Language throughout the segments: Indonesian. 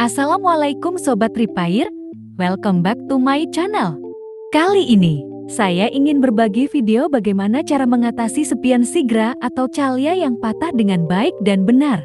Assalamualaikum Sobat Repair, welcome back to my channel. Kali ini, saya ingin berbagi video bagaimana cara mengatasi spion sigra atau calya yang patah dengan baik dan benar.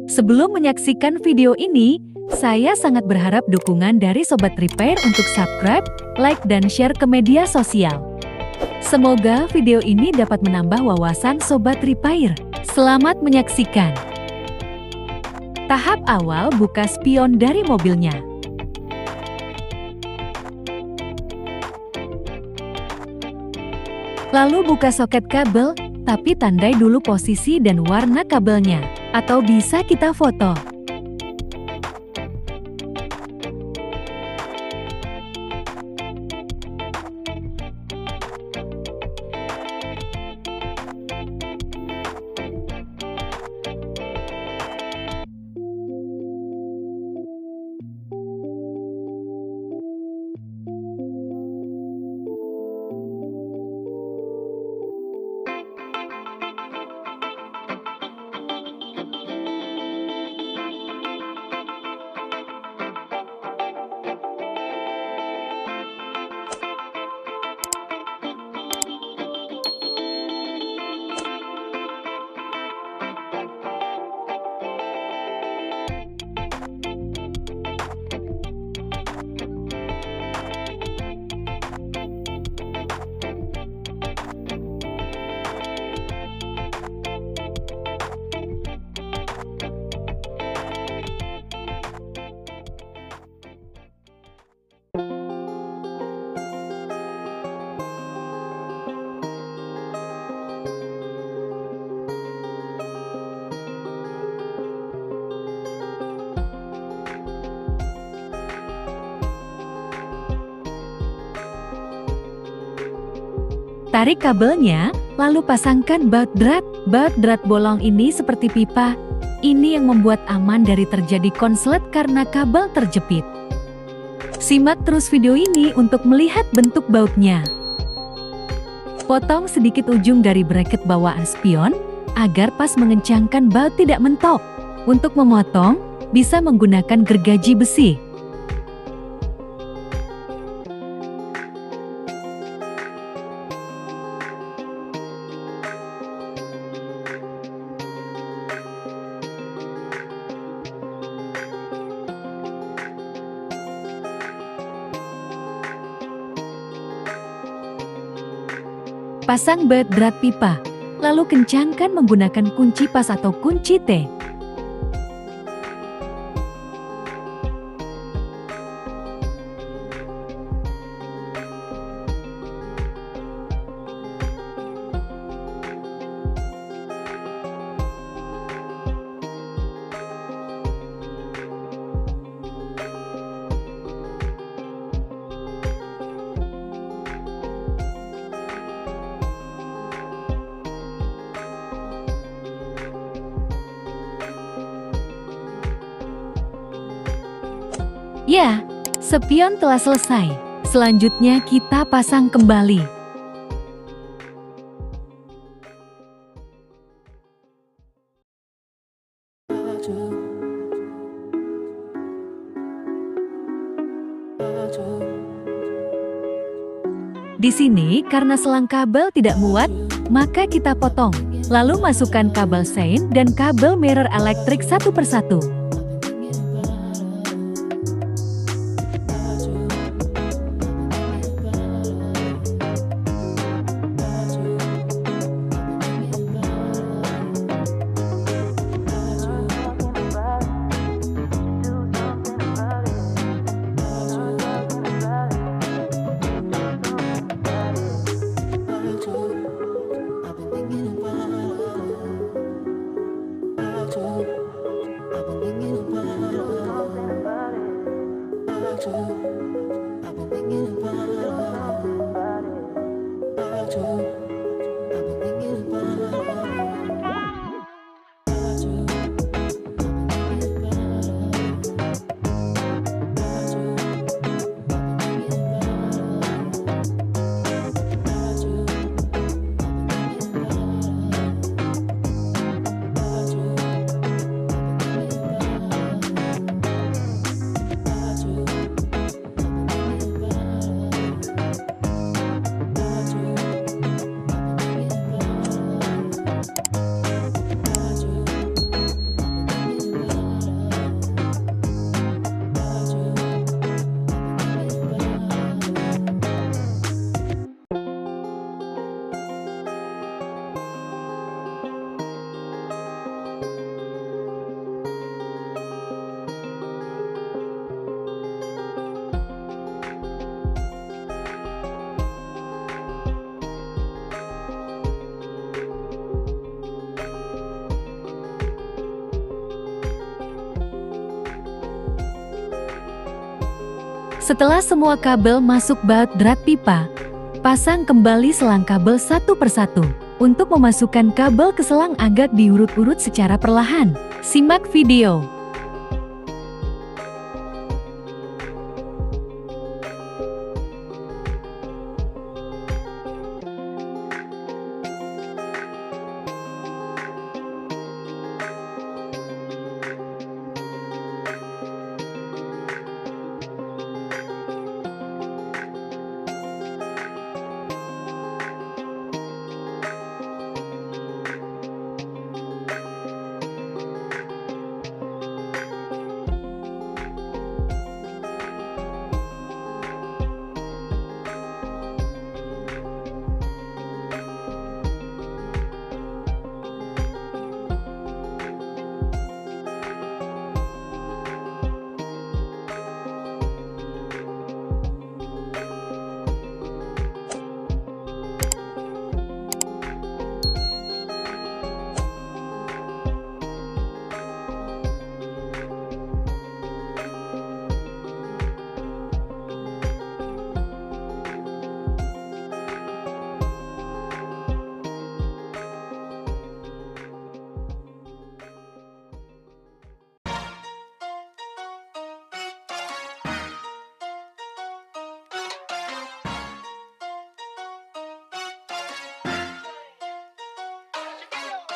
Sebelum menyaksikan video ini, saya sangat berharap dukungan dari Sobat Repair untuk subscribe, like, dan share ke media sosial. Semoga video ini dapat menambah wawasan Sobat Repair. Selamat menyaksikan. Tahap awal, buka spion dari mobilnya. Lalu buka soket kabel, tapi tandai dulu posisi dan warna kabelnya, atau bisa kita foto. Tarik kabelnya, lalu pasangkan baut drat. Baut drat bolong ini seperti pipa. Ini yang membuat aman dari terjadi konslet karena kabel terjepit. Simak terus video ini untuk melihat bentuk bautnya. Potong sedikit ujung dari bracket bawaan spion, agar pas mengencangkan baut tidak mentok. Untuk memotong, bisa menggunakan gergaji besi. Pasang baut drat pipa, lalu kencangkan menggunakan kunci pas atau kunci T. Ya, spion telah selesai. Selanjutnya kita pasang kembali. Di sini karena selang kabel tidak muat, maka kita potong. Lalu masukkan kabel sein dan kabel mirror elektrik satu persatu. Setelah semua kabel masuk baut drat pipa, pasang kembali selang kabel satu persatu. Untuk memasukkan kabel ke selang agak diurut-urut secara perlahan. Simak video.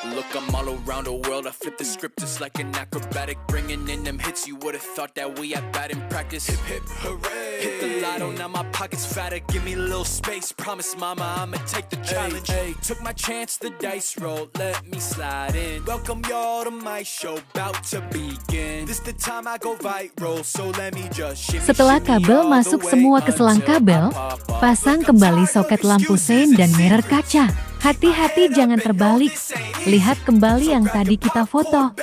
Look, I'm all around the world, I flip the script just like an acrobatic. Bringing in them hits, you would've thought that we had bad in practice. Hip hip hooray, hit the lotto, now my pocket's fatter. Give me a little space, promise mama I'ma take the challenge. Hey, took my chance, the dice rolled, let me slide in. Welcome y'all to my show, about to begin. This the time I go viral, so let me just shimmy. Setelah kabel masuk semua ke selang kabel, pasang kembali soket lampu sein dan mirror kaca. Hati-hati jangan terbalik. Lihat kembali yang tadi kita foto.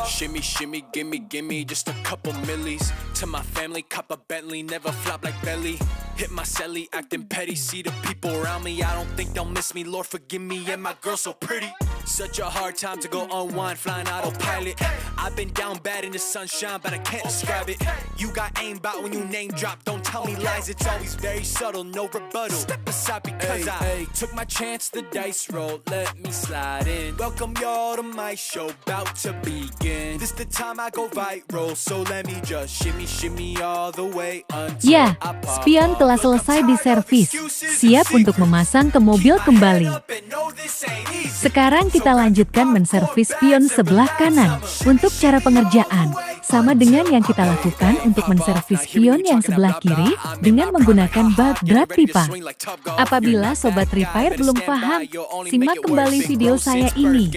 Shimmy, shimmy, gimme, just a couple millies. To my family, cop a Bentley, never flop like belly. Hit my celly, acting petty, see the people around me. I don't think they'll miss me, Lord forgive me, and my girl so pretty. Such a hard time to go unwind, flying autopilot. I've been down bad in the sunshine, but I can't describe it. You got aimbot when you name drop, don't tell me lies, it's always very subtle, no rebuttal. Step aside because I took my chance, the dice rolled, let me slide in. Welcome y'all to my show, about to begin. This the time I go viral, so let me just shimmy, shimmy all the way until Ya, spion telah selesai diservis, siap untuk memasang ke mobil kembali. Sekarang kita lanjutkan menservis spion sebelah kanan. Untuk cara pengerjaan, sama dengan yang kita lakukan untuk menservis spion yang sebelah kiri dengan menggunakan baut drat pipa. Apabila Sobat Repair belum paham, simak kembali video saya ini.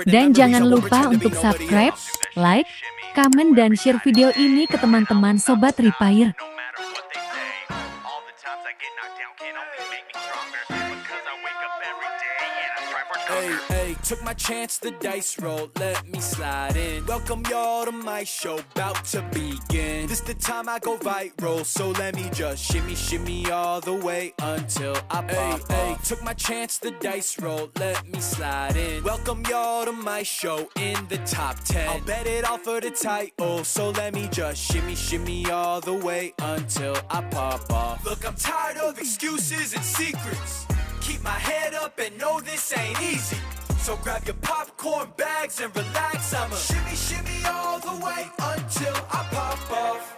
Dan jangan lupa untuk subscribe, like, komen, dan share video ini ke teman-teman Sobat Repair. Hey, took my chance, the dice rolled, let me slide in. Welcome y'all to my show, about to begin. This the time I go viral, so let me just shimmy, shimmy all the way until I pop off. Took my chance, the dice rolled, let me slide in. Welcome y'all to my show in the top 10. I'll bet it all for the title, so let me just shimmy, shimmy all the way until I pop off. Look, I'm tired of excuses and secrets. Keep my head up and know this ain't easy. So grab your popcorn bags and relax. I'ma shimmy, shimmy all the way until I pop off.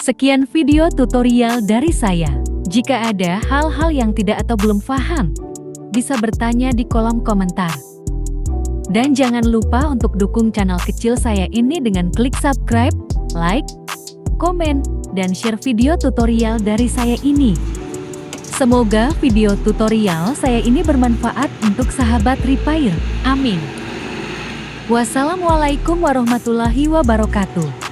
Sekian video tutorial dari saya. Jika ada hal-hal yang tidak atau belum paham, bisa bertanya di kolom komentar. Dan jangan lupa untuk dukung channel kecil saya ini dengan klik subscribe, like, komen, dan share video tutorial dari saya ini. Semoga video tutorial saya ini bermanfaat untuk sahabat repair. Amin. Wassalamualaikum warahmatullahi wabarakatuh.